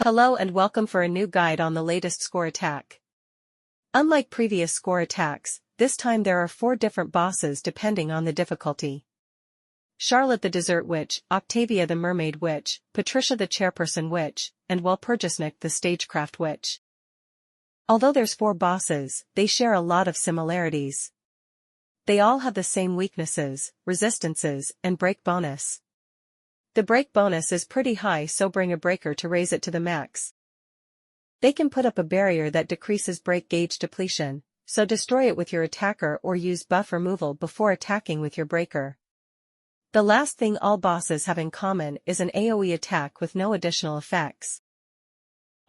Hello and welcome for a new guide on the latest score attack. Unlike previous score attacks, this time there are 4 different bosses depending on the difficulty. Charlotte the Desert Witch, Octavia the Mermaid Witch, Patricia the Chairperson Witch, and Walpurgisnick the Stagecraft Witch. Although there's 4 bosses, they share a lot of similarities. They all have the same weaknesses, resistances, and break bonus. The break bonus is pretty high, so bring a breaker to raise it to the max. They can put up a barrier that decreases break gauge depletion, so destroy it with your attacker or use buff removal before attacking with your breaker. The last thing all bosses have in common is an AoE attack with no additional effects.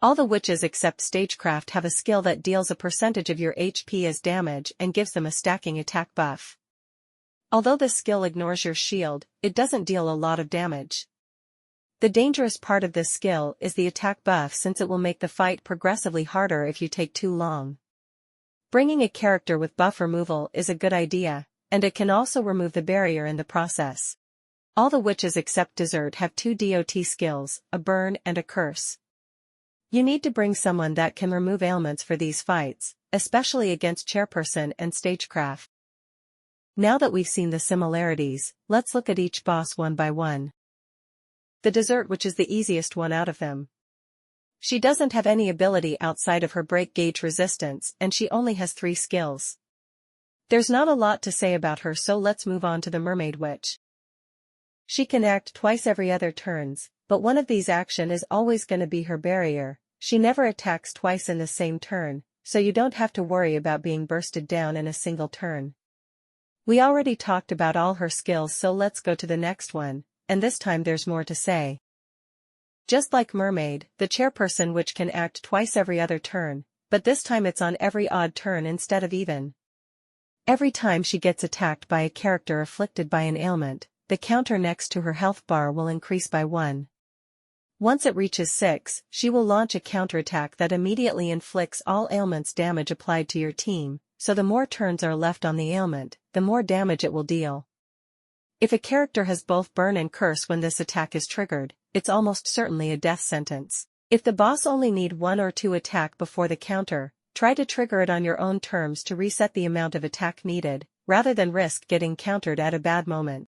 All the witches except Stagecraft have a skill that deals a percentage of your HP as damage and gives them a stacking attack buff. Although this skill ignores your shield, it doesn't deal a lot of damage. The dangerous part of this skill is the attack buff, since it will make the fight progressively harder if you take too long. Bringing a character with buff removal is a good idea, and it can also remove the barrier in the process. All the witches except Desert have 2 DOT skills, a burn and a curse. You need to bring someone that can remove ailments for these fights, especially against Chairperson and Stagecraft. Now that we've seen the similarities, let's look at each boss one by one. The Desert Witch is the easiest one out of them. She doesn't have any ability outside of her break gauge resistance, and she only has 3 skills. There's not a lot to say about her, so let's move on to the Mermaid Witch. She can act twice every other turns, but one of these action is always going to be her barrier. She never attacks twice in the same turn, so you don't have to worry about being bursted down in a single turn. We already talked about all her skills, so let's go to the next one, and this time there's more to say. Just like Mermaid, the Chairperson Witch can act twice every other turn, but this time it's on every odd turn instead of even. Every time she gets attacked by a character afflicted by an ailment, the counter next to her health bar will increase by 1. Once it reaches 6, she will launch a counterattack that immediately inflicts all ailments damage applied to your team, so the more turns are left on the ailment, the more damage it will deal. If a character has both burn and curse when this attack is triggered, it's almost certainly a death sentence. If the boss only need 1 or 2 attack before the counter, try to trigger it on your own terms to reset the amount of attack needed, rather than risk getting countered at a bad moment.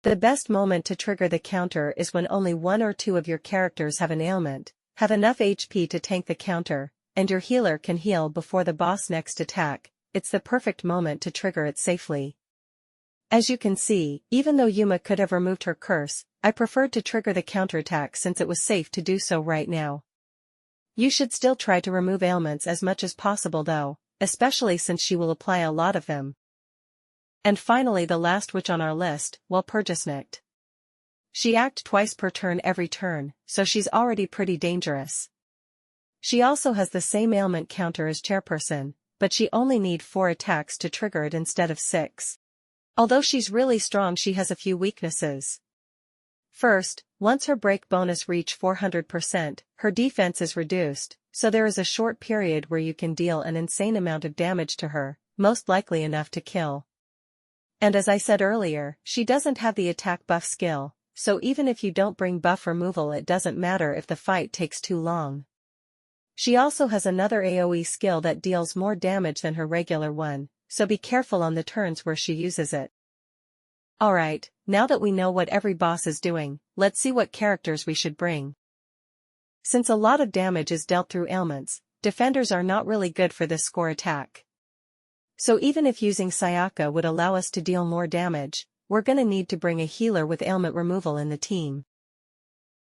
The best moment to trigger the counter is when only 1 or 2 of your characters have an ailment, have enough HP to tank the counter, and your healer can heal before the boss' next attack. It's the perfect moment to trigger it safely. As you can see, even though Yuma could have removed her curse, I preferred to trigger the counterattack since it was safe to do so right now. You should still try to remove ailments as much as possible though, especially since she will apply a lot of them. And finally, the last witch on our list, Walpurgisnick. She acts twice per turn every turn, so she's already pretty dangerous. She also has the same ailment counter as Chairperson, but she only needs 4 attacks to trigger it instead of 6. Although she's really strong, she has a few weaknesses. First, once her break bonus reach 400%, her defense is reduced, so there is a short period where you can deal an insane amount of damage to her, most likely enough to kill. And as I said earlier, she doesn't have the attack buff skill, so even if you don't bring buff removal, it doesn't matter if the fight takes too long. She also has another AoE skill that deals more damage than her regular one, so be careful on the turns where she uses it. Alright, now that we know what every boss is doing, let's see what characters we should bring. Since a lot of damage is dealt through ailments, defenders are not really good for this score attack. So even if using Sayaka would allow us to deal more damage, we're gonna need to bring a healer with ailment removal in the team.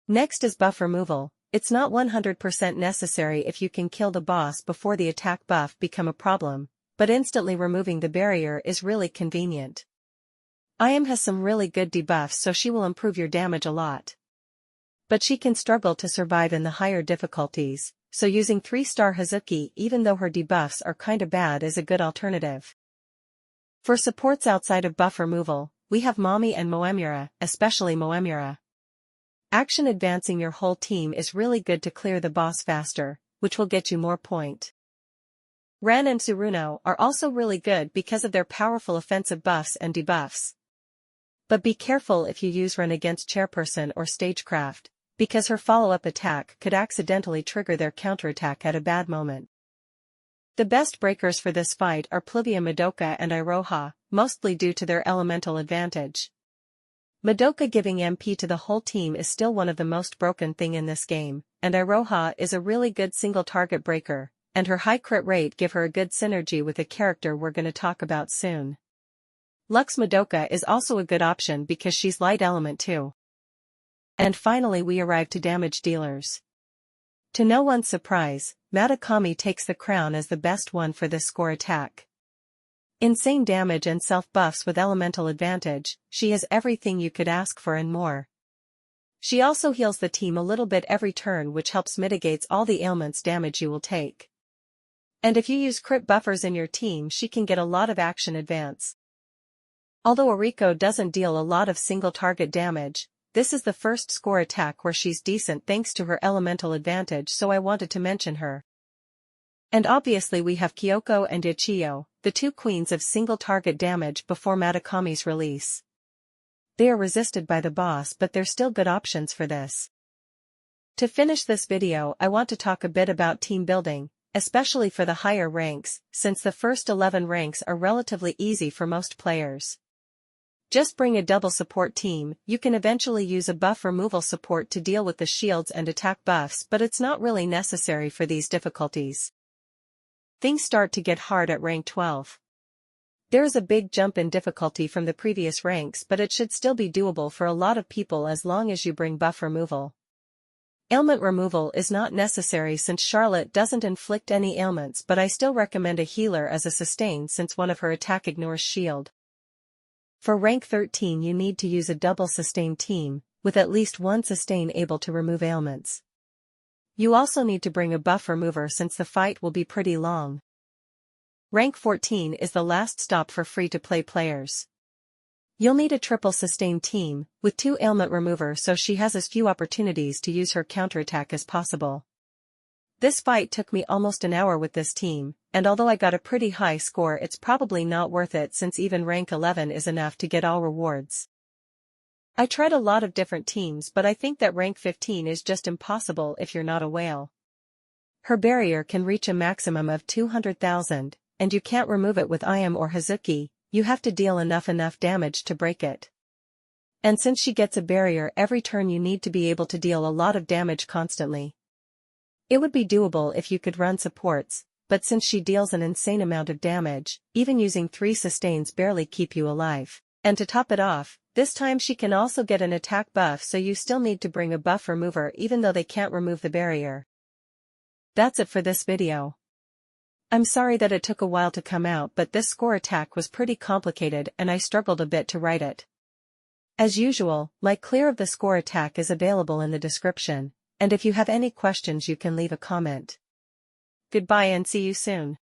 Next is buff removal. It's not 100% necessary if you can kill the boss before the attack buff become a problem, but instantly removing the barrier is really convenient. Ayam has some really good debuffs, so she will improve your damage a lot. But she can struggle to survive in the higher difficulties, so using 3-star Hazuki even though her debuffs are kinda bad is a good alternative. For supports outside of buff removal, we have Mami and Moemura, especially Moemura. Action advancing your whole team is really good to clear the boss faster, which will get you more point. Ren and Tsuruno are also really good because of their powerful offensive buffs and debuffs. But be careful if you use Ren against Chairperson or Stagecraft, because her follow-up attack could accidentally trigger their counterattack at a bad moment. The best breakers for this fight are Pluvia Madoka and Iroha, mostly due to their elemental advantage. Madoka giving MP to the whole team is still one of the most broken thing in this game, and Iroha is a really good single target breaker, and her high crit rate give her a good synergy with a character we're gonna talk about soon. Lux Madoka is also a good option because she's light element too. And finally we arrive to damage dealers. To no one's surprise, Matakami takes the crown as the best one for this score attack. Insane damage and self-buffs with elemental advantage, she has everything you could ask for and more. She also heals the team a little bit every turn, which helps mitigates all the ailments damage you will take. And if you use crit buffers in your team, she can get a lot of action advance. Although Oriko doesn't deal a lot of single target damage, this is the first score attack where she's decent thanks to her elemental advantage, so I wanted to mention her. And obviously we have Kyoko and Ichiyo, the two queens of single target damage before Matakami's release. They are resisted by the boss, but they're still good options for this. To finish this video, I want to talk a bit about team building, especially for the higher ranks, since the first 11 ranks are relatively easy for most players. Just bring a double support team. You can eventually use a buff removal support to deal with the shields and attack buffs, but it's not really necessary for these difficulties. Things start to get hard at rank 12. There is a big jump in difficulty from the previous ranks, but it should still be doable for a lot of people as long as you bring buff removal. Ailment removal is not necessary since Charlotte doesn't inflict any ailments, but I still recommend a healer as a sustain since one of her attack ignores shield. For rank 13 you need to use a double sustain team, with at least one sustain able to remove ailments. You also need to bring a buff remover since the fight will be pretty long. Rank 14 is the last stop for free-to-play players. You'll need a triple sustain team, with 2 ailment remover so she has as few opportunities to use her counterattack as possible. This fight took me almost an hour with this team, and although I got a pretty high score, it's probably not worth it since even rank 11 is enough to get all rewards. I tried a lot of different teams, but I think that rank 15 is just impossible if you're not a whale. Her barrier can reach a maximum of 200,000, and you can't remove it with Ayam or Hazuki. You have to deal enough damage to break it. And since she gets a barrier every turn, you need to be able to deal a lot of damage constantly. It would be doable if you could run supports, but since she deals an insane amount of damage, even using 3 sustains barely keep you alive. And to top it off, this time she can also get an attack buff, so you still need to bring a buff remover even though they can't remove the barrier. That's it for this video. I'm sorry that it took a while to come out, but this score attack was pretty complicated and I struggled a bit to write it. As usual, my clear of the score attack is available in the description, and if you have any questions you can leave a comment. Goodbye and see you soon.